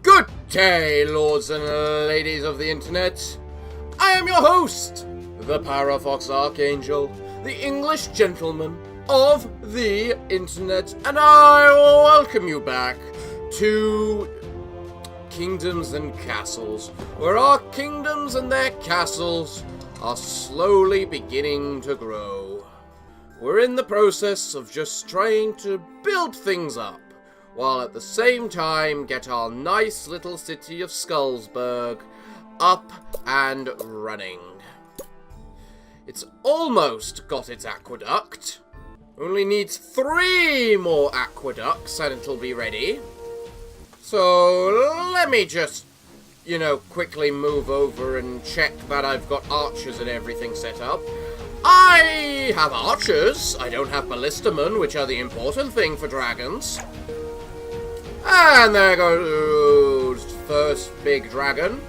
Good day, lords and ladies of the internet. I am your host, the Parafox Archangel, the English gentleman of the internet, and I welcome you back to Kingdoms and Castles, where our kingdoms and their castles are slowly beginning to grow. We're in the process of just trying to build things up, while at the same time get our nice little city of Skullsberg up and running. It's almost got its aqueduct. Only needs 3 more aqueducts and it'll be ready. So let me just, quickly move over and check that I've got archers and everything set up. I have archers. I don't have ballistamen, which are the important thing for dragons. And there goes first big dragon.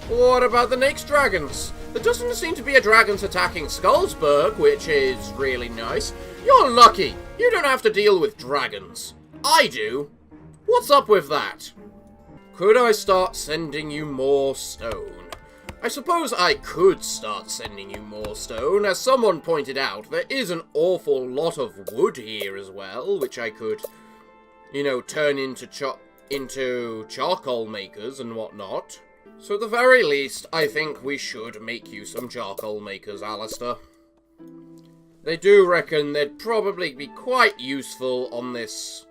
What about the next dragons? There doesn't seem to be a dragons attacking Skullsberg, which is really nice. You're lucky. You don't have to deal with dragons. I do. What's up with that? Could I start sending you more stone? I suppose I could start sending you more stone. As someone pointed out, there is an awful lot of wood here as well, which I could, turn into charcoal makers and whatnot. So at the very least, I think we should make you some charcoal makers, Alistair. They do reckon they'd probably be quite useful in this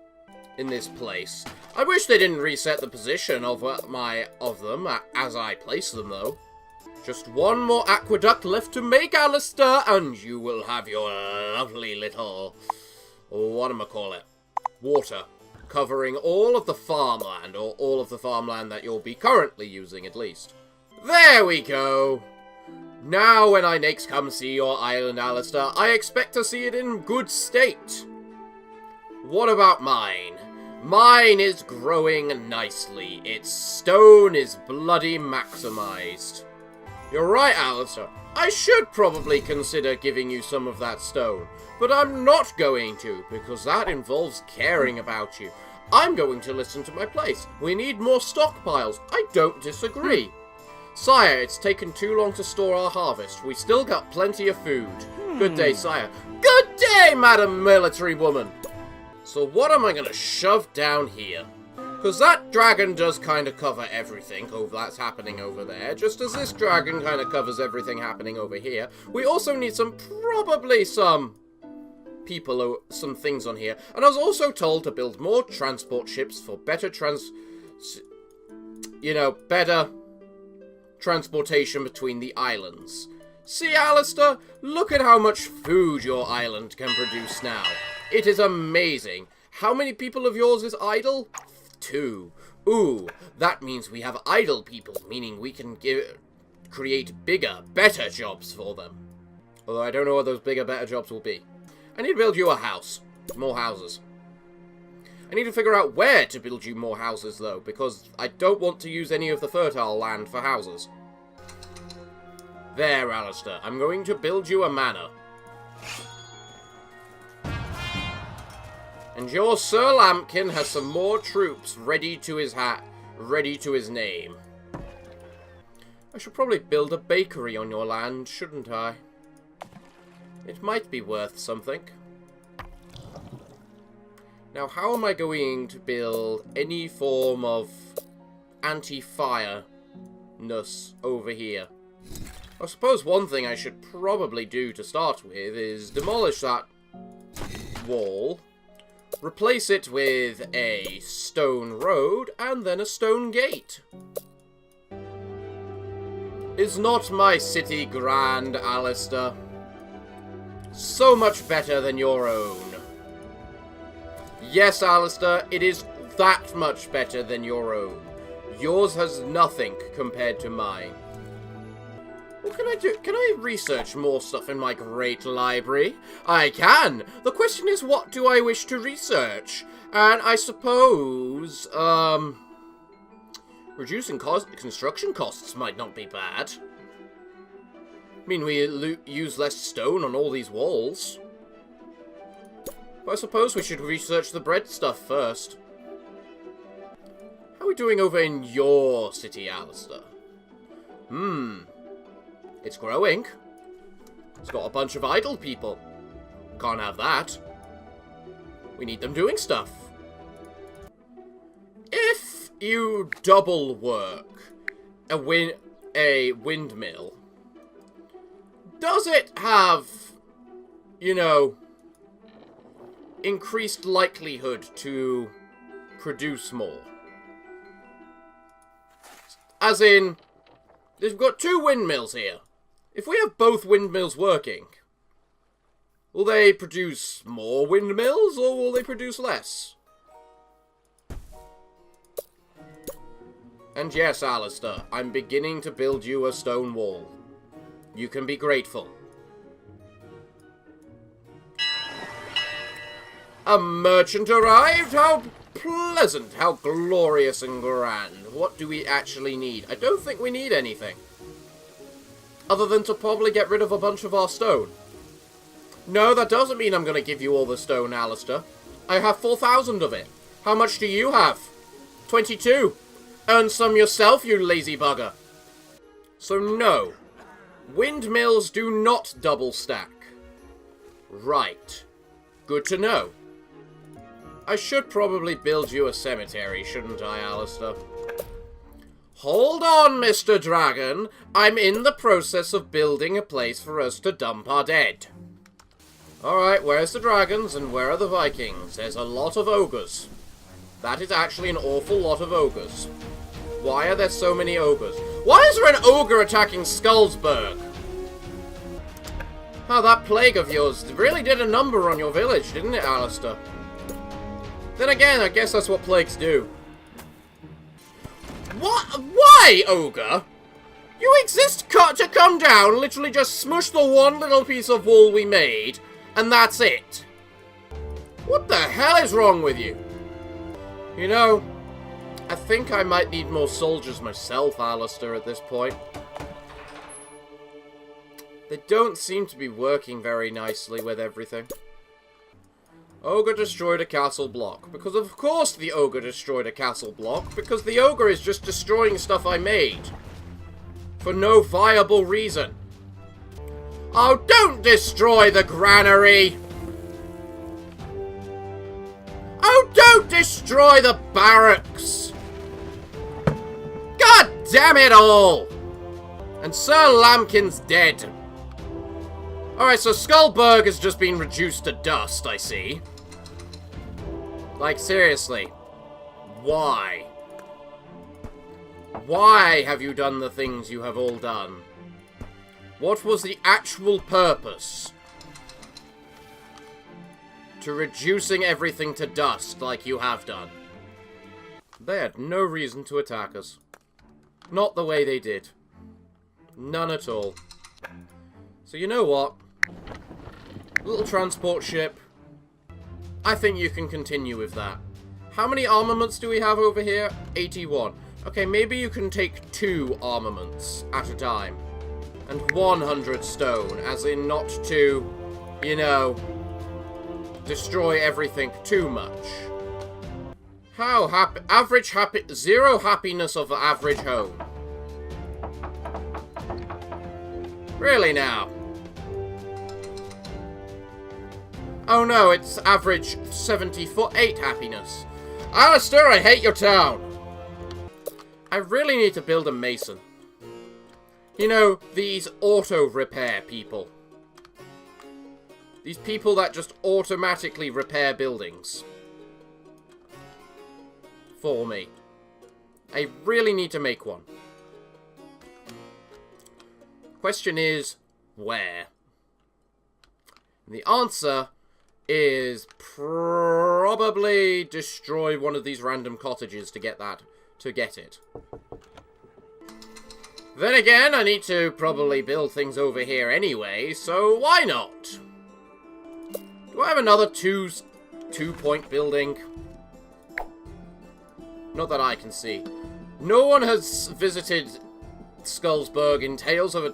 place. I wish they didn't reset the position of them as I place them, though. Just one more aqueduct left to make, Alistair, and you will have your lovely little, water, covering all of the farmland, or all of the farmland that you'll be currently using, at least. There we go! Now when I next come see your island, Alistair, I expect to see it in good state. What about mine? Mine is growing nicely. Its stone is bloody maximized. You're right, Alistair. I should probably consider giving you some of that stone, but I'm not going to, because that involves caring about you. I'm going to listen to my place. We need more stockpiles. I don't disagree. Sire, it's taken too long to store our harvest. We still got plenty of food. Good day, sire. Good day, Madam Military Woman. So what am I going to shove down here? Because that dragon does kind of cover everything that's happening over there, just as this dragon kind of covers everything happening over here. We also need some people, some things on here. And I was also told to build more transport ships for better better transportation between the islands. See, Alistair? Look at how much food your island can produce now. It is amazing. How many people of yours is idle? 2. Ooh, that means we have idle people, meaning we can create bigger, better jobs for them. Although I don't know what those bigger, better jobs will be. I need to build you a house. More houses. I need to figure out where to build you more houses, though, because I don't want to use any of the fertile land for houses. There, Alistair. I'm going to build you a manor. And your Sir Lambkin has some more troops ready to his name. I should probably build a bakery on your land, shouldn't I? It might be worth something. Now, how am I going to build any form of anti-fire-ness over here? I suppose one thing I should probably do to start with is demolish that wall, replace it with a stone road, and then a stone gate. Is not my city grand, Alistair? So much better than your own. Yes, Alistair, it is that much better than your own. Yours has nothing compared to mine. What can I do? Can I research more stuff in my great library? I can! The question is, what do I wish to research? And I suppose, reducing construction costs might not be bad. I mean, we use less stone on all these walls. But I suppose we should research the bread stuff first. How are we doing over in your city, Alistair? It's growing. It's got a bunch of idle people. Can't have that. We need them doing stuff. If you double work a windmill, does it have, you know, increased likelihood to produce more? As in, we've got 2 windmills here. If we have both windmills working, will they produce more windmills, or will they produce less? And yes, Alistair, I'm beginning to build you a stone wall. You can be grateful. A merchant arrived? How pleasant, how glorious and grand. What do we actually need? I don't think we need anything. Other than to probably get rid of a bunch of our stone. No, that doesn't mean I'm going to give you all the stone, Alistair. I have 4,000 of it. How much do you have? 22. Earn some yourself, you lazy bugger. So no. Windmills do not double stack. Right. Good to know. I should probably build you a cemetery, shouldn't I, Alistair? Hold on, Mr. Dragon. I'm in the process of building a place for us to dump our dead. Alright, where's the dragons and where are the Vikings? There's a lot of ogres. That is actually an awful lot of ogres. Why are there so many ogres? Why is there an ogre attacking Skullsberg? Oh, that plague of yours really did a number on your village, didn't it, Alistair? Then again, I guess that's what plagues do. What? Why, ogre? You exist to come down, literally just smush the one little piece of wall we made, and that's it. What the hell is wrong with you? You know, I think I might need more soldiers myself, Alistair, at this point. They don't seem to be working very nicely with everything. Ogre destroyed a castle block. Because of course the ogre destroyed a castle block. Because the ogre is just destroying stuff I made. For no viable reason. Oh, don't destroy the granary! Oh, don't destroy the barracks! God damn it all! And Sir Lambkin's dead. Alright, so Skullsberg has just been reduced to dust, I see. Like, seriously. Why? Why have you done the things you have all done? What was the actual purpose to reducing everything to dust like you have done? They had no reason to attack us. Not the way they did. None at all. So you know what? Little transport ship. I think you can continue with that. How many armaments do we have over here? 81. Okay, maybe you can take 2 armaments at a time. And 100 stone, as in not to, you know, destroy everything too much. How happy, 0 happiness of the average home. Really now? Oh no, it's average 78 happiness. Alistair, I hate your town. I really need to build a mason. You know, these auto-repair people. These people that just automatically repair buildings. For me. I really need to make one. Question is, where? And the answer is probably destroy one of these random cottages to get it. Then again, I need to probably build things over here anyway, so why not? Do I have another two-point building? Not that I can see. No one has visited Skullsberg in Tales of a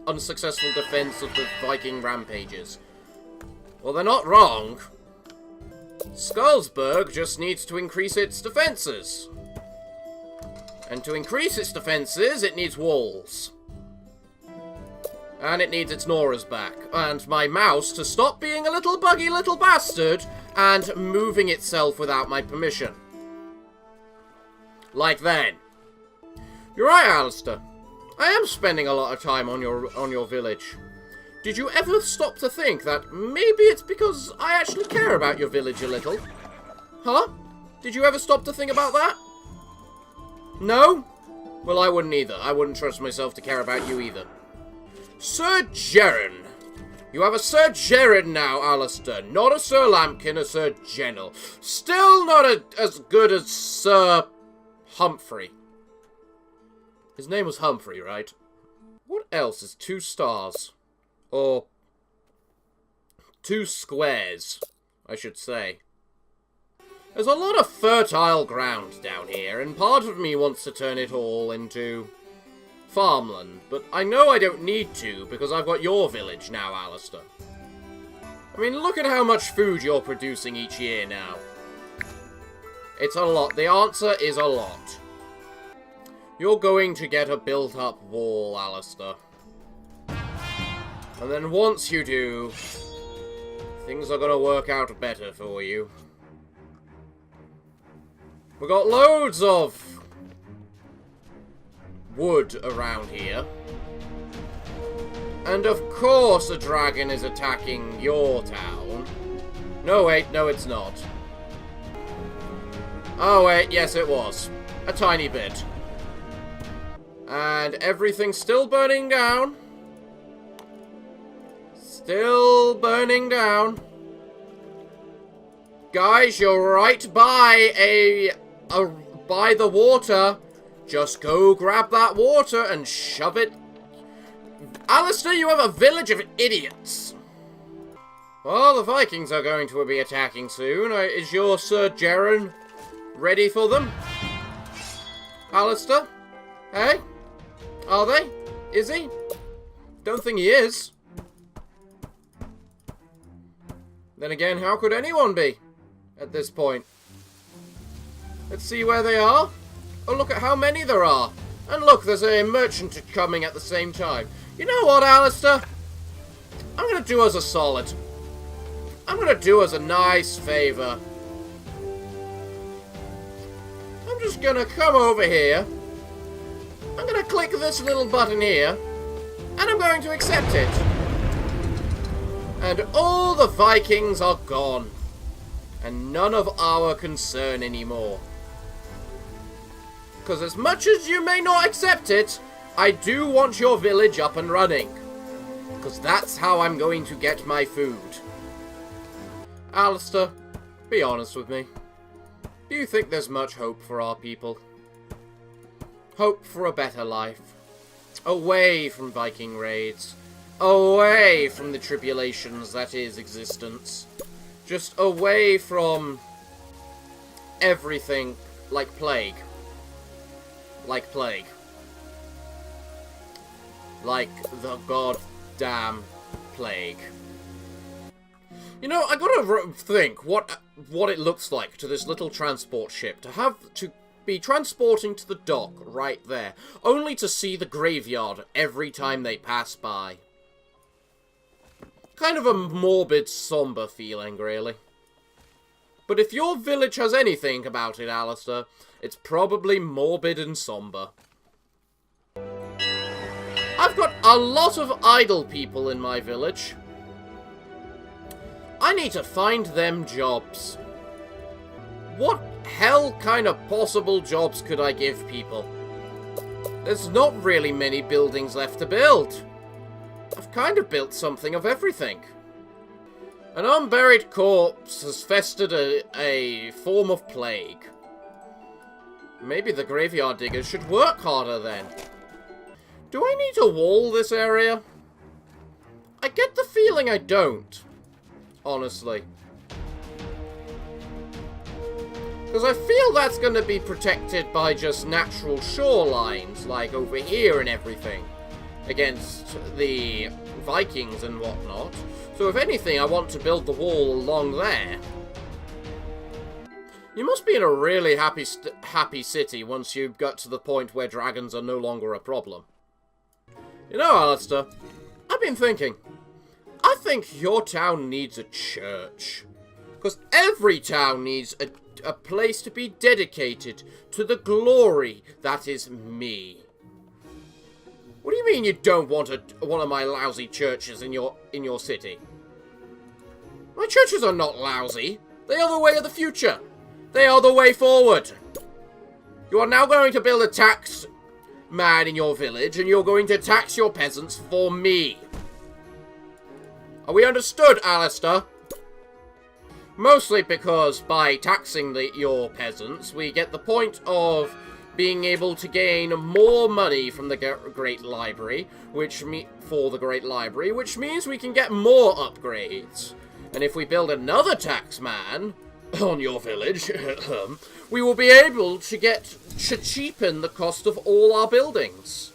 unsuccessful defense of the Viking rampages. Well, they're not wrong. Skullsberg just needs to increase its defenses. And to increase its defenses, it needs walls. And it needs its Nora's back. And my mouse to stop being a little buggy little bastard and moving itself without my permission. Like then. You're right, Alistair. I am spending a lot of time on your village. Did you ever stop to think that maybe it's because I actually care about your village a little? Huh? Did you ever stop to think about that? No? Well, I wouldn't either. I wouldn't trust myself to care about you either. Sir Gerron. You have a Sir Gerron now, Alistair. Not a Sir Lambkin, a Sir Gentle. Still not as good as Sir Humphrey. His name was Humphrey, right? What else is 2 stars? Or 2 squares, I should say. There's a lot of fertile ground down here, and part of me wants to turn it all into farmland, but I know I don't need to because I've got your village now, Alistair. I mean, look at how much food you're producing each year now. It's a lot. The answer is a lot. You're going to get a built-up wall, Alistair. And then once you do, things are going to work out better for you. We've got loads of wood around here. And of course a dragon is attacking your town. No, wait, no it's not. Oh, wait, yes it was. A tiny bit. And everything's still burning down. Still burning down. Guys, you're right by by the water. Just go grab that water and shove it. Alistair, you have a village of idiots. Well, the Vikings are going to be attacking soon. Is your Sir Gerron ready for them? Alistair? Hey? Are they? Is he? Don't think he is. Then again, how could anyone be at this point? Let's see where they are. Oh, look at how many there are. And look, there's a merchant coming at the same time. You know what, Alistair? I'm going to do us a solid. I'm going to do us a nice favour. I'm just going to come over here. I'm going to click this little button here. And I'm going to accept it. And all the Vikings are gone. And none of our concern anymore. Because as much as you may not accept it, I do want your village up and running. Because that's how I'm going to get my food. Alistair, be honest with me. Do you think there's much hope for our people? Hope for a better life. Away from Viking raids. Away from the tribulations that is existence. Just away from everything like plague. Like plague. Like the goddamn plague. You know, I gotta think what it looks like to this little transport ship to have to be transporting to the dock right there, only to see the graveyard every time they pass by. Kind of a morbid, somber feeling, really. But if your village has anything about it, Alistair, it's probably morbid and somber. I've got a lot of idle people in my village. I need to find them jobs. What hell kind of possible jobs could I give people? There's not really many buildings left to build. I've kind of built something of everything. An unburied corpse has festered a form of plague. Maybe the graveyard diggers should work harder then. Do I need to wall this area? I get the feeling I don't. Honestly. Because I feel that's going to be protected by just natural shorelines, like over here and everything. Against the Vikings and whatnot. So if anything, I want to build the wall along there. You must be in a really happy city once you got to the point where dragons are no longer a problem. You know, Alistair, I've been thinking. I think your town needs a church. Because every town needs a place to be dedicated to the glory that is me. What do you mean you don't want one of my lousy churches in your city? My churches are not lousy. They are the way of the future. They are the way forward. You are now going to build a tax man in your village, and you're going to tax your peasants for me. Are we understood, Alistair? Mostly because by taxing your peasants, we get the point of being able to gain more money from the Great Library, which means we can get more upgrades. And if we build another tax man on your village, we will be able to cheapen the cost of all our buildings.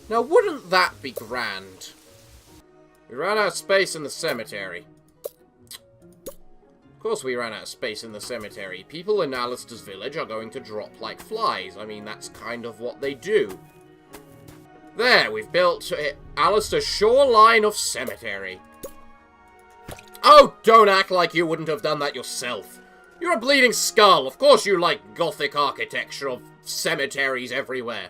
Now, wouldn't that be grand? We ran out of space in the cemetery. Of course we ran out of space in the cemetery. People in Alistair's village are going to drop like flies. I mean, that's kind of what they do. There, we've built Alistair's shoreline of cemetery. Oh, don't act like you wouldn't have done that yourself. You're a bleeding skull. Of course you like Gothic architecture of cemeteries everywhere.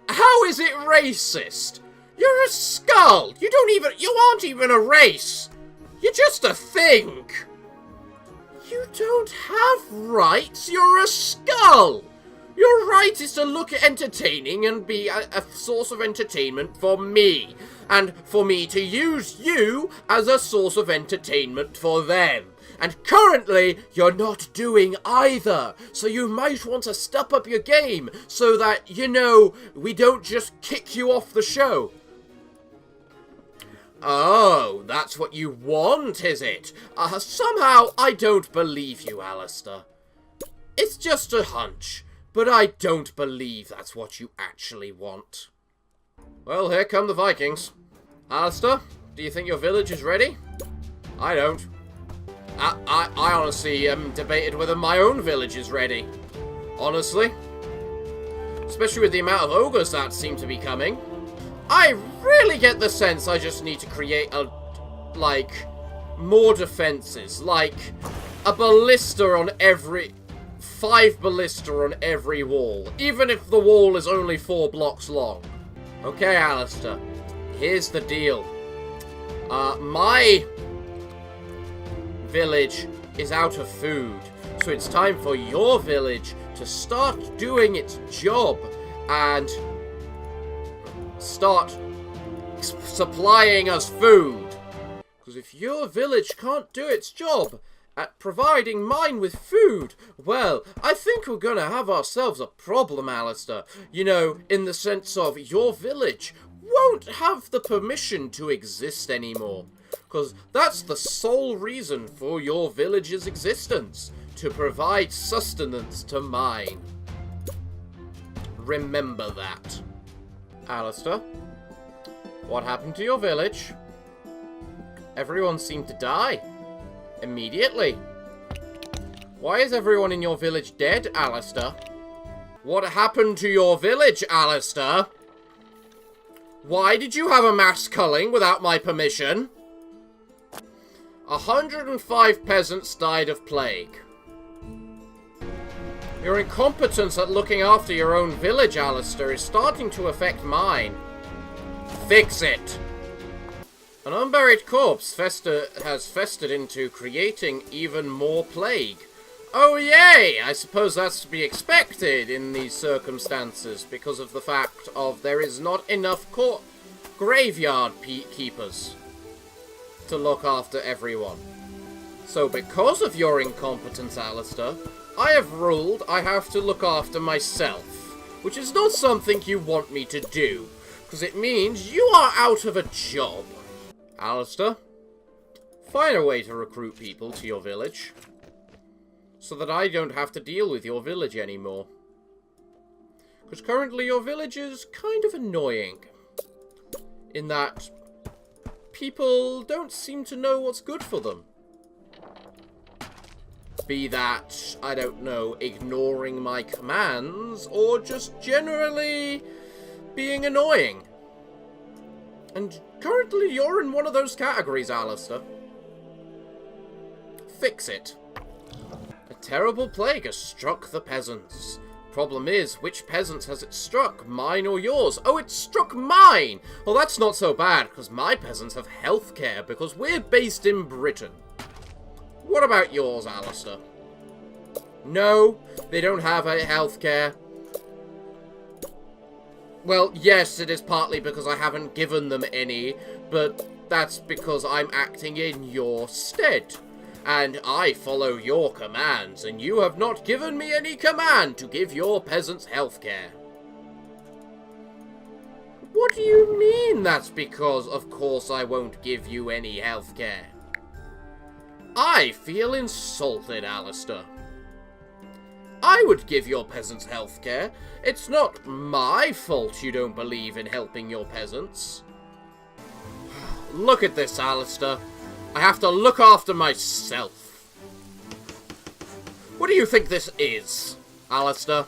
How is it racist? You're a skull. You aren't even a race. You're just a thing. You don't have rights. You're a skull. Your right is to look entertaining and be a source of entertainment for me. And for me to use you as a source of entertainment for them. And currently, you're not doing either. So you might want to step up your game so that, we don't just kick you off the show. Oh, that's what you want, is it? Somehow, I don't believe you, Alistair. It's just a hunch, but I don't believe that's what you actually want. Well, here come the Vikings. Alistair, do you think your village is ready? I don't. I honestly debated whether my own village is ready. Honestly. Especially with the amount of ogres that seem to be coming. I really get the sense I just need to create more defenses. Like, a ballista on every... 5 ballista on every wall. Even if the wall is only 4 blocks long. Okay, Alistair. Here's the deal. My village is out of food. So it's time for your village to start doing its job. And start supplying us food. Because if your village can't do its job at providing mine with food, well, I think we're gonna have ourselves a problem, Alistair. In the sense of your village won't have the permission to exist anymore. Because that's the sole reason for your village's existence. To provide sustenance to mine. Remember that. Alistair, what happened to your village? Everyone seemed to die. Immediately. Why is everyone in your village dead, Alistair? What happened to your village, Alistair? Why did you have a mass culling without my permission? 105 peasants died of plague. Your incompetence at looking after your own village, Alistair, is starting to affect mine. Fix it! An unburied corpse has festered into creating even more plague. Oh yay! I suppose that's to be expected in these circumstances because of the fact of there is not enough graveyard keepers to look after everyone. So because of your incompetence, Alistair, I have ruled I have to look after myself, which is not something you want me to do, because it means you are out of a job. Alistair, find a way to recruit people to your village, so that I don't have to deal with your village anymore. Because currently your village is kind of annoying, in that people don't seem to know what's good for them. Be that, I don't know, ignoring my commands, or just generally being annoying. And currently you're in one of those categories, Alistair. Fix it. A terrible plague has struck the peasants. Problem is, which peasants has it struck? Mine or yours? Oh, it struck mine! Well, that's not so bad, because my peasants have healthcare, because we're based in Britain. What about yours, Alistair? No, they don't have a healthcare. Well, yes, it is partly because I haven't given them any, but that's because I'm acting in your stead. And I follow your commands, and you have not given me any command to give your peasants healthcare. What do you mean that's because, of course, I won't give you any healthcare? I feel insulted, Alistair. I would give your peasants healthcare. It's not my fault you don't believe in helping your peasants. Look at this, Alistair. I have to look after myself. What do you think this is, Alistair?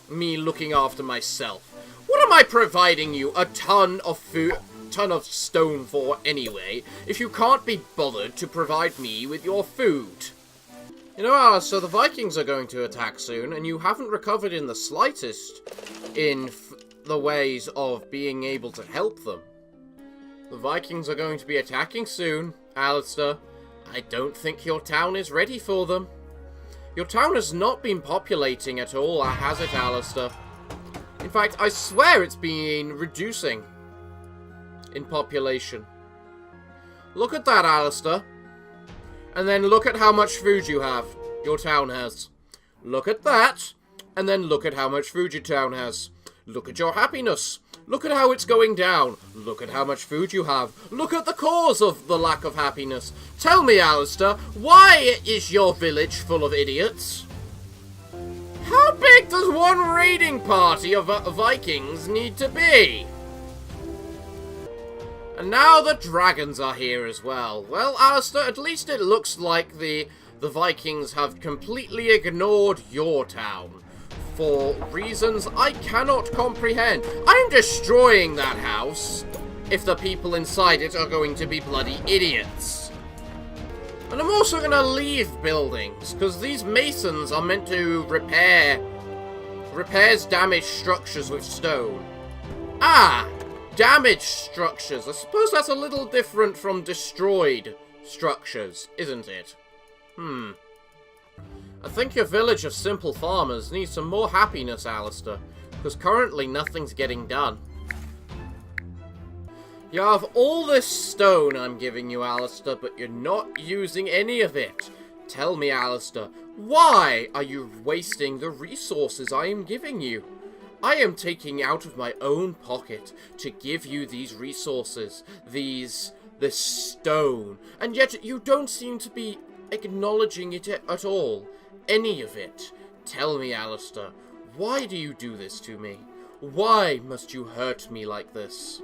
Me looking after myself. What am I providing you a ton of stone for anyway, if you can't be bothered to provide me with your food? You know, Alistair, the Vikings are going to attack soon, and you haven't recovered in the slightest in the ways of being able to help them. The Vikings are going to be attacking soon, Alistair. I don't think your town is ready for them. Your town has not been populating at all, has it, Alistair? In fact, I swear it's been reducing in population. Look at that, Alistair. And then look at how much food you have. Your town has. Look at that. And then look at how much food your town has. Look at your happiness. Look at how it's going down. Look at how much food you have. Look at the cause of the lack of happiness. Tell me, Alistair, why is your village full of idiots? How big does one raiding party of Vikings need to be? And now the dragons are here as well. Well, Alistair, at least it looks like the Vikings have completely ignored your town. For reasons I cannot comprehend. I'm destroying that house if the people inside it are going to be bloody idiots. And I'm also going to leave buildings, because these masons are meant to repairs damaged structures with stone. Ah! Damaged structures. I suppose that's a little different from destroyed structures, isn't it? I think your village of simple farmers needs some more happiness, Alistair, because currently nothing's getting done. You have all this stone I'm giving you, Alistair, but you're not using any of it. Tell me, Alistair, why are you wasting the resources I am giving you? I am taking out of my own pocket to give you these resources, this stone, and yet you don't seem to be acknowledging it at all. Any of it. Tell me, Alistair, why do you do this to me? Why must you hurt me like this?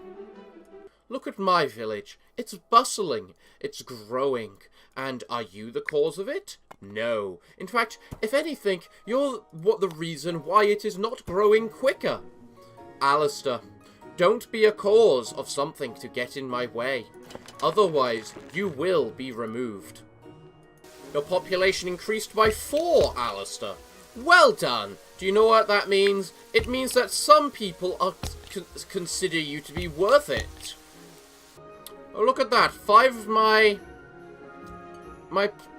Look at my village. It's bustling. It's growing. And are you the cause of it? No. In fact, if anything, you're the reason why it is not growing quicker. Alistair, don't be a cause of something to get in my way. Otherwise, you will be removed. Your population increased by 4, Alistair. Well done. Do you know what that means? It means that some people consider you to be worth it. Oh, look at that. 5 of my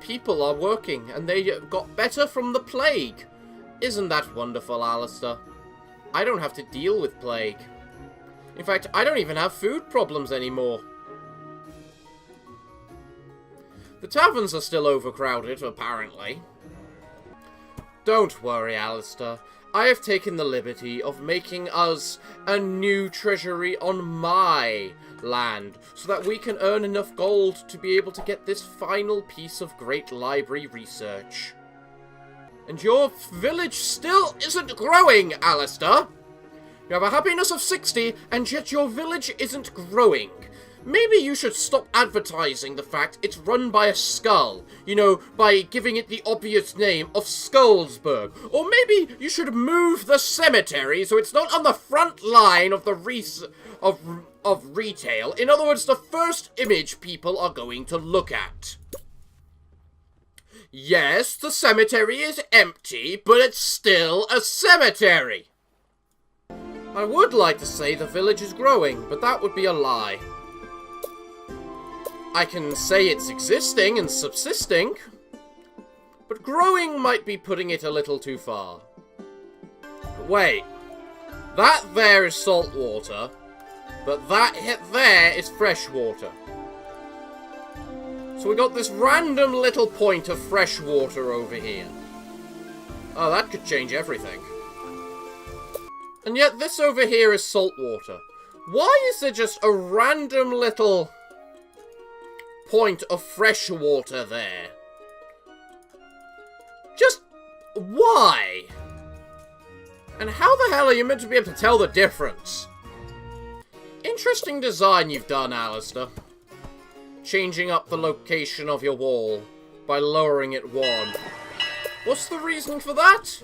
people are working, and they got better from the plague. Isn't that wonderful, Alistair? I don't have to deal with plague. In fact, I don't even have food problems anymore. The taverns are still overcrowded, apparently. Don't worry, Alistair. I have taken the liberty of making us a new treasury on my land, so that we can earn enough gold to be able to get this final piece of great library research. And your village still isn't growing, Alistair! You have a happiness of 60, and yet your village isn't growing. maybe you should stop advertising the fact it's run by a skull. You know, by giving it the obvious name of Skullsberg. Or maybe you should move the cemetery so it's not on the front line of the of retail. In other words, the first image people are going to look at. Yes, the cemetery is empty, but it's still a cemetery. I would like to say the village is growing, but that would be a lie. I can say it's existing and subsisting, but growing might be putting it a little too far. Wait, that there is salt water, but that there is fresh water. So we got this random little point of fresh water over here. Oh, that could change everything. And yet this over here is salt water. Why is there just a random little point of fresh water there? Just why? And how the hell are you meant to be able to tell the difference? Interesting design you've done, Alistair. Changing up the location of your wall by lowering it one. What's the reason for that?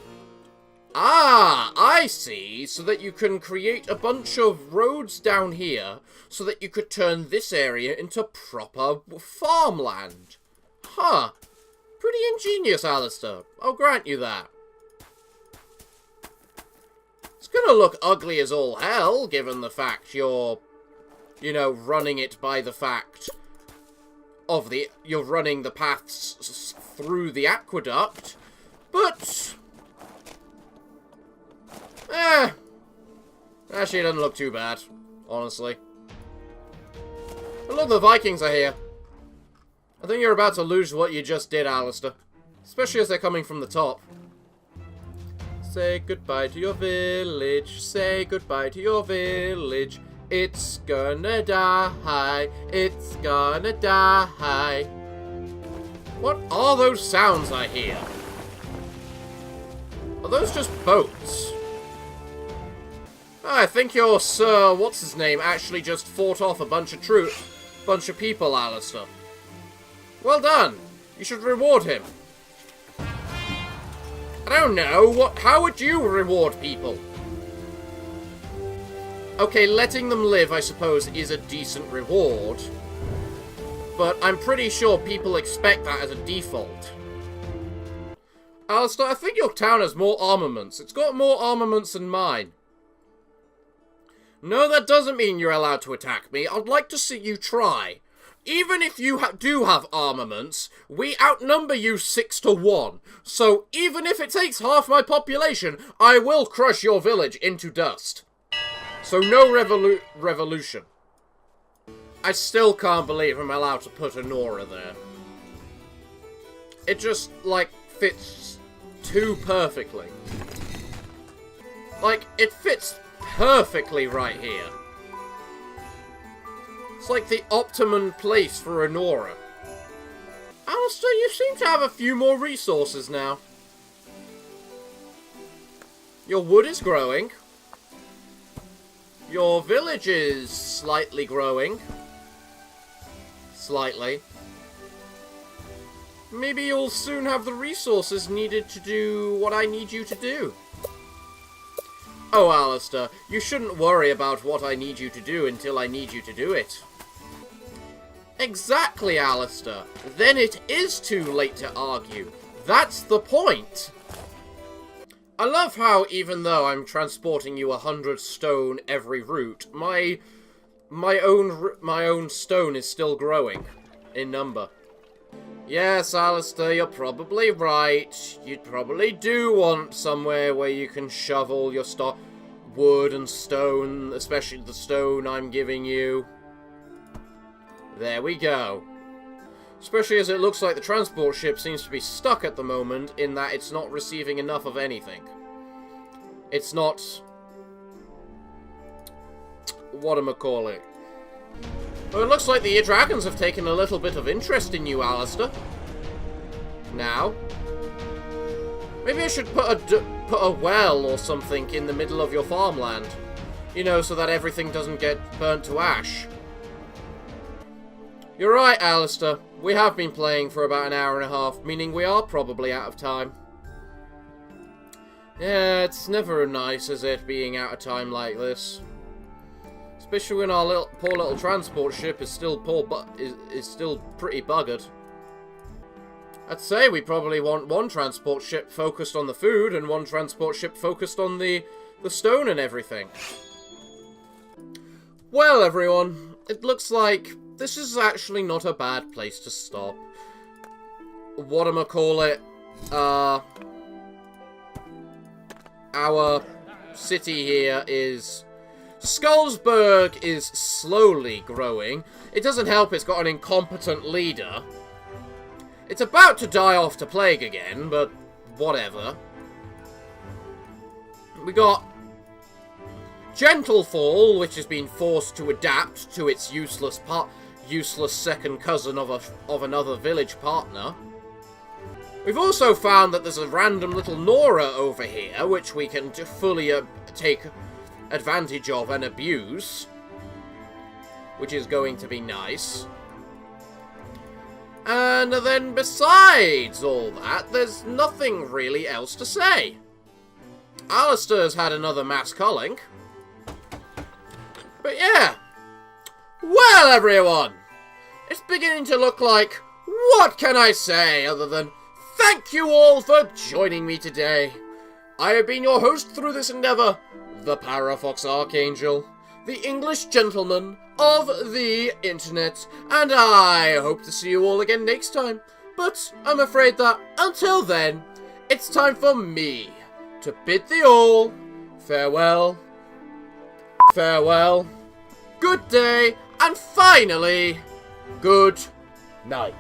Ah, I see. So that you can create a bunch of roads down here so that you could turn this area into proper farmland. Huh. Pretty ingenious, Alistair. I'll grant you that. It's gonna look ugly as all hell, given the fact you're, you know, running it by the fact of you're running the paths through the aqueduct, but actually it doesn't look too bad, honestly. But look, the Vikings are here. I think you're about to lose what you just did, Alistair, especially as they're coming from the top. Say goodbye to your village, say goodbye to your village. It's gonna die, it's gonna die. What are those sounds I hear? Are those just boats? I think your Sir What's-His-Name actually just fought off a bunch of people, Alistair. Well done. You should reward him. I don't know, how would you reward people? Okay, letting them live, I suppose, is a decent reward. But I'm pretty sure people expect that as a default. Alistair, I think your town has more armaments. It's got more armaments than mine. No, that doesn't mean you're allowed to attack me. I'd like to see you try. Even if you do have armaments, we outnumber you 6-1. So even if it takes half my population, I will crush your village into dust. So no revolution. I still can't believe I'm allowed to put a Nora there. It just, like, fits too perfectly. Like, it fits perfectly right here. It's like the optimum place for a Nora. Alistair, you seem to have a few more resources now. Your wood is growing. Your village is slightly growing. Slightly. Maybe you'll soon have the resources needed to do what I need you to do. Oh, Alistair, you shouldn't worry about what I need you to do until I need you to do it. Exactly, Alistair. Then it is too late to argue. That's the point. I love how, even though I'm transporting you 100 stone every route, my own stone is still growing in number. Yes, Alistair, you're probably right. You probably do want somewhere where you can shovel your wood and stone, especially the stone I'm giving you. There we go. Especially as it looks like the transport ship seems to be stuck at the moment, in that it's not receiving enough of anything. It's not... whatchamacallit. Well, it looks like the dragons have taken a little bit of interest in you, Alistair. Now. Maybe I should put a well or something in the middle of your farmland. You know, so that everything doesn't get burnt to ash. You're right, Alistair. We have been playing for about an hour and a half, meaning we are probably out of time. Yeah, it's never nice, is it, being out of time like this? Especially when our poor little transport ship is still is still pretty buggered. I'd say we probably want one transport ship focused on the food and one transport ship focused on the stone and everything. Well, everyone, it looks like this is actually not a bad place to stop. Whatchamacallit, our city here is... Skullsberg is slowly growing. It doesn't help it's got an incompetent leader. It's about to die off to plague again, but whatever. We got Gentlefall, which has been forced to adapt to its useless second cousin of another village partner. We've also found that there's a random little Nora over here, which we can fully take advantage of and abuse, which is going to be nice. And then besides all that, there's nothing really else to say. Alistair's had another mass culling. But yeah. Well, everyone, it's beginning to look like, what can I say other than thank you all for joining me today. I have been your host through this endeavor, the Parafox Archangel, the English gentleman of the internet, and I hope to see you all again next time. But I'm afraid that, until then, it's time for me to bid thee all farewell, farewell, good day, and finally, good night.